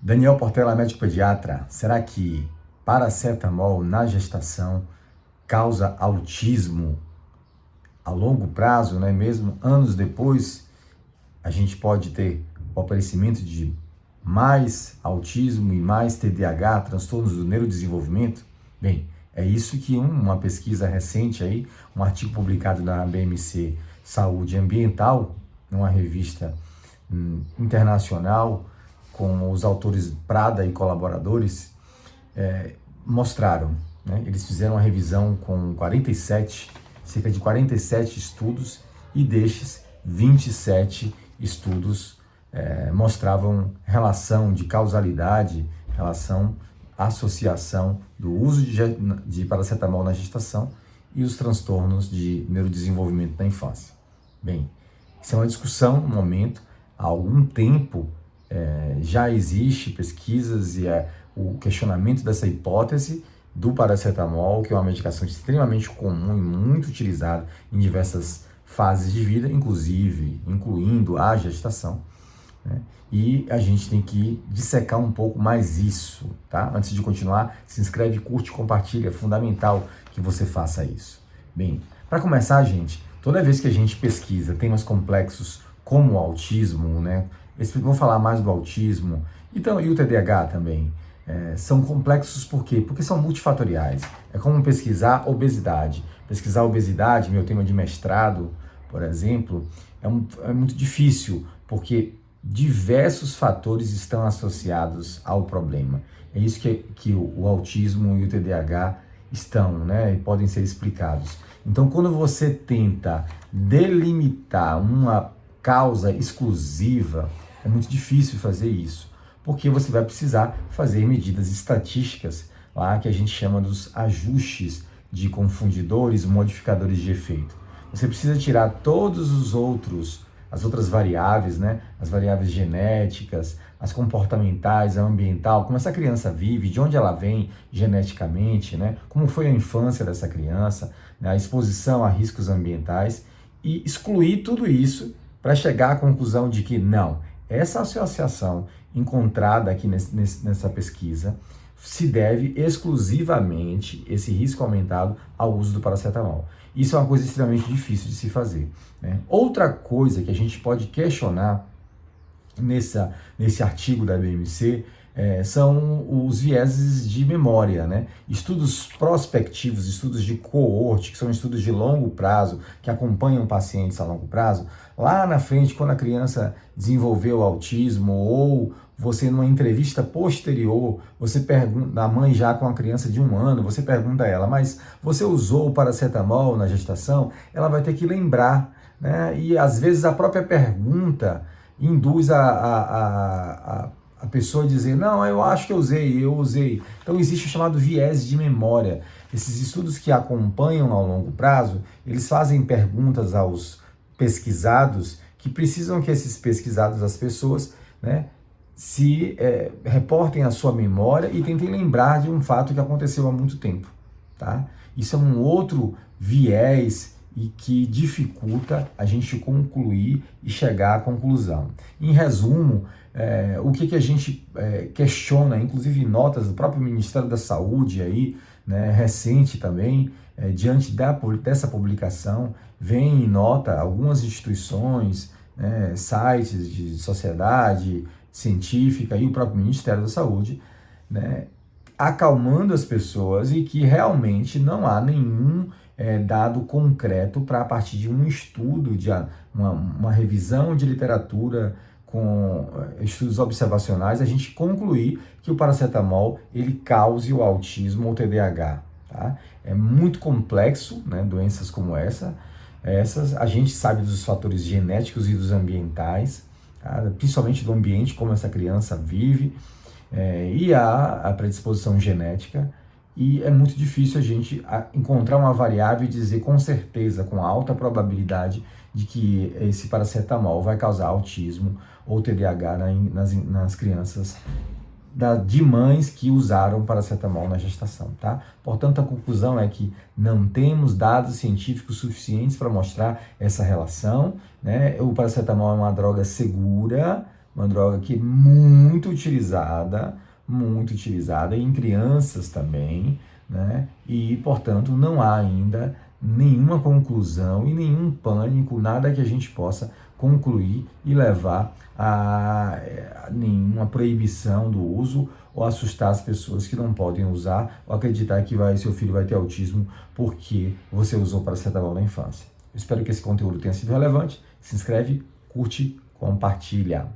Daniel Portela, médico pediatra. Será que paracetamol na gestação causa autismo a longo prazo, né? Mesmo anos depois, a gente pode ter o aparecimento de mais autismo e mais TDAH, transtornos do neurodesenvolvimento? Bem, é isso que uma pesquisa recente aí, um artigo publicado na BMC Saúde Ambiental, numa revista internacional, com os autores Prada e colaboradores, mostraram, né? Eles fizeram uma revisão com cerca de 47 estudos, e destes 27 estudos mostravam relação de causalidade, associação do uso de paracetamol na gestação e os transtornos de neurodesenvolvimento na infância. Bem, isso é uma discussão no momento. Há algum tempo já existe pesquisas e o questionamento dessa hipótese do paracetamol, que é uma medicação extremamente comum e muito utilizada em diversas fases de vida, incluindo a gestação, né? E a gente tem que dissecar um pouco mais isso, tá? Antes de continuar, se inscreve, curte, compartilha, é fundamental que você faça isso. Bem, para começar, gente, toda vez que a gente pesquisa temas complexos como o autismo, né? Vou falar mais do autismo então, e o TDAH também. São complexos por quê? Porque são multifatoriais. É como pesquisar obesidade. Pesquisar obesidade, meu tema de mestrado, por exemplo, é muito difícil, porque diversos fatores estão associados ao problema. É isso que o autismo e o TDAH estão, né? E podem ser explicados. Então, quando você tenta delimitar uma causa exclusiva, é muito difícil fazer isso, porque você vai precisar fazer medidas estatísticas, lá que a gente chama dos ajustes de confundidores, modificadores de efeito. Você precisa tirar todos as outras variáveis, né? As variáveis genéticas, as comportamentais, a ambiental, como essa criança vive, de onde ela vem geneticamente, né? Como foi a infância dessa criança, né? A exposição a riscos ambientais, e excluir tudo isso para chegar à conclusão de que não, essa associação encontrada aqui nessa pesquisa se deve exclusivamente, esse risco aumentado, ao uso do paracetamol. Isso é uma coisa extremamente difícil de se fazer, né? Outra coisa que a gente pode questionar nesse artigo da BMC são os vieses de memória, né? Estudos prospectivos, estudos de coorte, que são estudos de longo prazo, que acompanham pacientes a longo prazo. Lá na frente, quando a criança desenvolveu autismo, ou você numa entrevista posterior, você pergunta, a mãe já com a criança de 1 ano, você pergunta a ela, mas você usou o paracetamol na gestação? Ela vai ter que lembrar, né? E às vezes a própria pergunta induz a pessoa a dizer, não, eu acho que eu usei. Então existe o chamado viés de memória. Esses estudos que acompanham ao longo prazo, eles fazem perguntas aos pesquisados, que precisam que esses pesquisados, as pessoas, né, se reportem a sua memória e tentem lembrar de um fato que aconteceu há muito tempo, tá? Isso é um outro viés e que dificulta a gente concluir e chegar à conclusão. Em resumo, o que a gente questiona, inclusive em notas do próprio Ministério da Saúde, aí, né, recente também, diante dessa publicação, vem em nota algumas instituições, né, sites de sociedade científica e o próprio Ministério da Saúde, né, acalmando as pessoas, e que realmente não há nenhum dado concreto para, a partir de um estudo, de uma revisão de literatura com estudos observacionais, a gente concluir que o paracetamol ele cause o autismo ou TDAH. Tá? É muito complexo, né, doenças como essas a gente sabe dos fatores genéticos e dos ambientais, tá? Principalmente do ambiente, como essa criança vive, e a predisposição genética, e é muito difícil a gente encontrar uma variável e dizer com certeza, com alta probabilidade, de que esse paracetamol vai causar autismo ou TDAH nas crianças de mães que usaram paracetamol na gestação, tá? Portanto, a conclusão é que não temos dados científicos suficientes para mostrar essa relação, né? O paracetamol é uma droga segura, uma droga que é muito utilizada em crianças também, né? E, portanto, não há ainda nenhuma conclusão e nenhum pânico, nada que a gente possa concluir e levar a nenhuma proibição do uso ou assustar as pessoas que não podem usar ou acreditar que seu filho vai ter autismo porque você usou paracetamol na infância. Eu espero que esse conteúdo tenha sido relevante. Se inscreve, curte, compartilha.